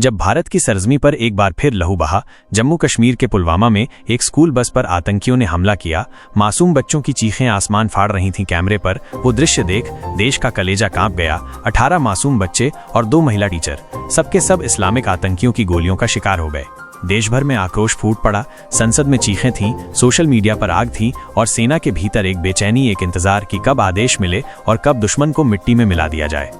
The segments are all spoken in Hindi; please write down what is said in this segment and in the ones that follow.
जब भारत की सरजमी पर एक बार फिर लहू बहा, जम्मू कश्मीर के पुलवामा में एक स्कूल बस पर आतंकियों ने हमला किया। मासूम बच्चों की चीखें आसमान फाड़ रही थीं। कैमरे पर वो दृश्य देख देश का कलेजा कांप गया। 18 मासूम बच्चे और 2 महिला टीचर, सबके सब इस्लामिक आतंकियों की गोलियों का शिकार हो गए। देश भर में आक्रोश फूट पड़ा। संसद में चीखें थीं, सोशल मीडिया पर आग थी और सेना के भीतर एक बेचैनी, एक इंतजार कि कब आदेश मिले और कब दुश्मन को मिट्टी में मिला दिया जाए।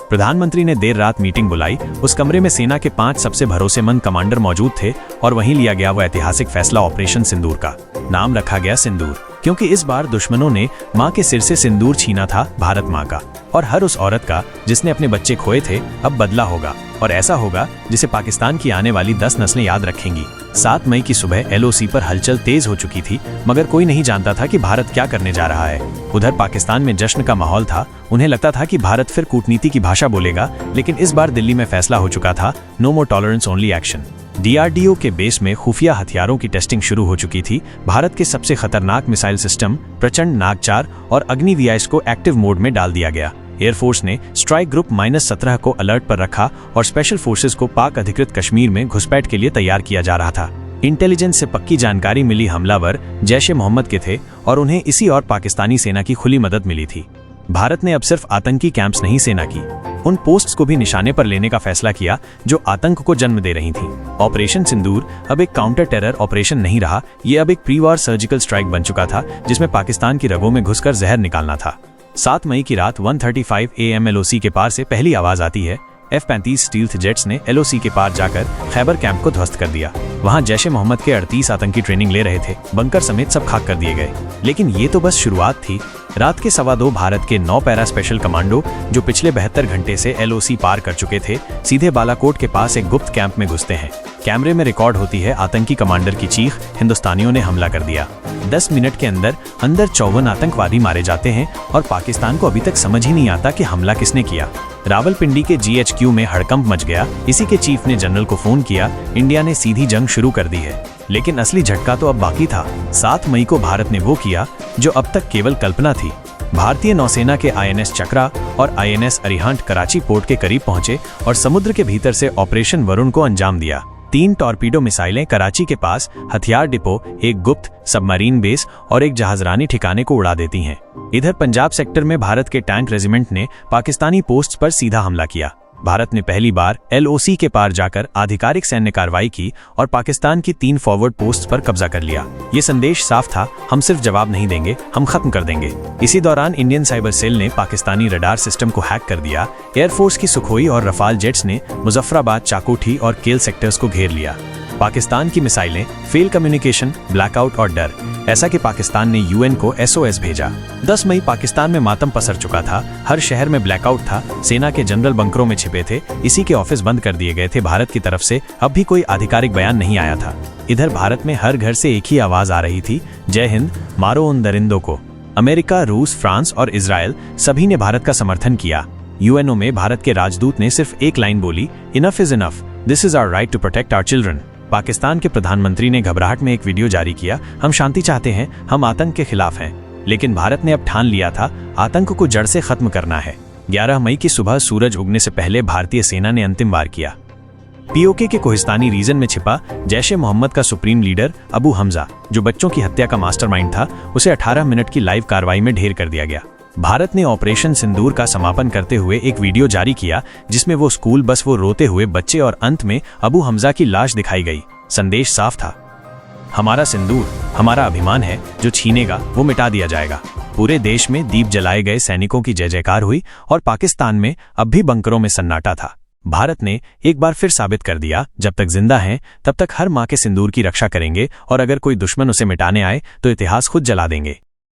प्रधानमंत्री ने देर रात मीटिंग बुलाई। उस कमरे में सेना के 5 सबसे भरोसेमंद कमांडर मौजूद थे और वहीं लिया गया वो ऐतिहासिक फैसला ऑपरेशन सिंदूर का। नाम रखा गया सिंदूर, क्योंकि इस बार दुश्मनों ने मां के सिर से सिंदूर छीना था, भारत मां का, और हर उस औरत का जिसने अपने बच्चे खोए थे। अब बदला होगा, और ऐसा होगा जिसे पाकिस्तान की आने वाली 10 नस्लें याद रखेंगी। 7 मई की सुबह LOC पर हलचल तेज हो चुकी थी, मगर कोई नहीं जानता था कि भारत क्या करने जा रहा है। उधर पाकिस्तान में जश्न का माहौल था। उन्हें लगता था कि भारत फिर कूटनीति की भाषा बोलेगा, लेकिन इस बार दिल्ली में फैसला हो चुका था, नो मोर टॉलरेंस, ओनली एक्शन। DRDO के बेस में खुफिया हथियारों की टेस्टिंग शुरू हो चुकी थी। भारत के सबसे खतरनाक मिसाइल सिस्टम प्रचंड, नाग-4 और अग्नि VIS को एक्टिव मोड में डाल दिया गया। एयरफोर्स ने स्ट्राइक ग्रुप -17 को अलर्ट पर रखा और स्पेशल फोर्सेस को पाक अधिकृत कश्मीर में घुसपैठ के लिए तैयार किया जा रहा था। इंटेलिजेंस से पक्की जानकारी मिली हमलावर जैश-ए-मोहम्मद के थे और उन्हें इसी और पाकिस्तानी सेना की खुली मदद मिली थी। भारत ने अब सिर्फ आतंकी कैंप्स नहीं, सेना की उन पोस्ट्स को भी निशाने पर लेने का फैसला किया जो आतंक को जन्म दे रही थीं। ऑपरेशन सिंदूर अब एक काउंटर टेरर ऑपरेशन नहीं रहा, ये अब एक प्री-वॉर सर्जिकल स्ट्राइक बन चुका था, जिसमें पाकिस्तान की रगों में घुसकर जहर निकालना था। 7 मई की रात 1:35 AM LOC के पार से पहली आवाज आती है। F-35 स्टील्थ जेट्स ने LOC के पार जाकर खैबर कैंप को ध्वस्त कर दिया। वहां जैश-ए-मोहम्मद के 38 आतंकी ट्रेनिंग ले रहे थे। बंकर समेत सब खाक कर दिए गए। लेकिन ये तो बस शुरुआत थी। रात के 2:15 भारत के 9 पैरा स्पेशल कमांडो, जो पिछले 72 घंटे से LOC पार कर चुके थे, सीधे बालाकोट के पास एक गुप्त कैंप में घुसते हैं। कैमरे में रिकॉर्ड होती है आतंकी कमांडर की चीख, हिंदुस्तानियों ने हमला कर दिया। 10 मिनट के अंदर 54 आतंकवादी मारे जाते हैं और पाकिस्तान को अभी तक समझ ही नहीं आता कि हमला किसने किया। रावलपिंडी के GHQ में हड़कंप मच गया। इसी के चीफ ने जनरल को फोन किया। इंडिया ने सीधी जंग शुरू कर दी है। लेकिन असली झटका तो अब बाकी था। 7 मई को भारत ने वो किया जो अब तक केवल कल्पना थी। भारतीय नौसेना के INS चक्रा और INS अरिहंत कराची पोर्ट के करीब पहुंचे और समुद्र के भीतर से ऑपरेशन वरुण को अंजाम दिया। 3 टॉर्पीडो मिसाइलें कराची के पास हथियार डिपो, एक गुप्त सबमरीन बेस और एक जहाजरानी ठिकाने को उड़ा देती हैं। इधर पंजाब सेक्टर में भारत के टैंक रेजिमेंट ने पाकिस्तानी पोस्ट्स पर सीधा हमला किया। भारत ने पहली बार LOC के पार जाकर आधिकारिक सैन्य कार्रवाई की और पाकिस्तान की 3 फॉरवर्ड पोस्ट पर कब्जा कर लिया। ये संदेश साफ था, हम सिर्फ जवाब नहीं देंगे, हम खत्म कर देंगे। इसी दौरान इंडियन साइबर सेल ने पाकिस्तानी रडार सिस्टम को हैक कर दिया। एयरफोर्स की सुखोई और रफाल जेट्स ने मुजफ्फराबाद, चाकोठी और केल सेक्टर्स को घेर लिया। पाकिस्तान की मिसाइलें, फेल कम्युनिकेशन, ब्लैकआउट और डर, ऐसा कि पाकिस्तान ने UN को SOS भेजा। 10 मई पाकिस्तान में मातम पसर चुका था। हर शहर में ब्लैकआउट था। सेना के जनरल बंकरों में छिपे थे। इसी के ऑफिस बंद कर दिए गए थे। भारत की तरफ से अब भी कोई आधिकारिक बयान नहीं आया था। इधर भारत में हर घर से एक ही आवाज आ रही थी, जय हिंद, मारो उन दरिंदों को। अमेरिका, रूस, फ्रांस और इजराइल सभी ने भारत का समर्थन किया। UNO में भारत के राजदूत ने सिर्फ एक लाइन बोली, enough is enough, this is our right to protect our children. Pakistan के प्रधानमंत्री ने घबराहट में एक वीडियो जारी किया, हम शांति चाहते हैं, हम आतंक के खिलाफ हैं। लेकिन भारत ने अब ठान लिया था, आतंक को जड़ से खत्म करना है। 11 मई की सुबह सूरज उगने से पहले भारतीय सेना ने अंतिम वार किया। POK के कोहिस्तानी रीजन में छिपा जैश-ए-मोहम्मद का सुप्रीम लीडर अबू हमजा, जो बच्चों की हत्या का मास्टरमाइंड था, उसे 18 मिनट की लाइव कार्रवाई में ढेर कर दिया गया। भारत ने ऑपरेशन सिंदूर का समापन करते हुए एक वीडियो जारी किया, जिसमें वो स्कूल बस, वो रोते हुए बच्चे और अंत में अबू हमजा की लाश दिखाई गई। संदेश साफ था, हमारा सिंदूर हमारा अभिमान है, जो छीनेगा वो मिटा दिया जाएगा। पूरे देश में दीप जलाए गए, सैनिकों की जय जयकार हुई और पाकिस्तान में अब भी बंकरों में सन्नाटा था। भारत ने एक बार फिर साबित कर दिया, जब तक जिंदा हैं तब तक हर माँ के सिंदूर की रक्षा करेंगे और अगर कोई दुश्मन उसे मिटाने आए तो इतिहास खुद जला देंगे।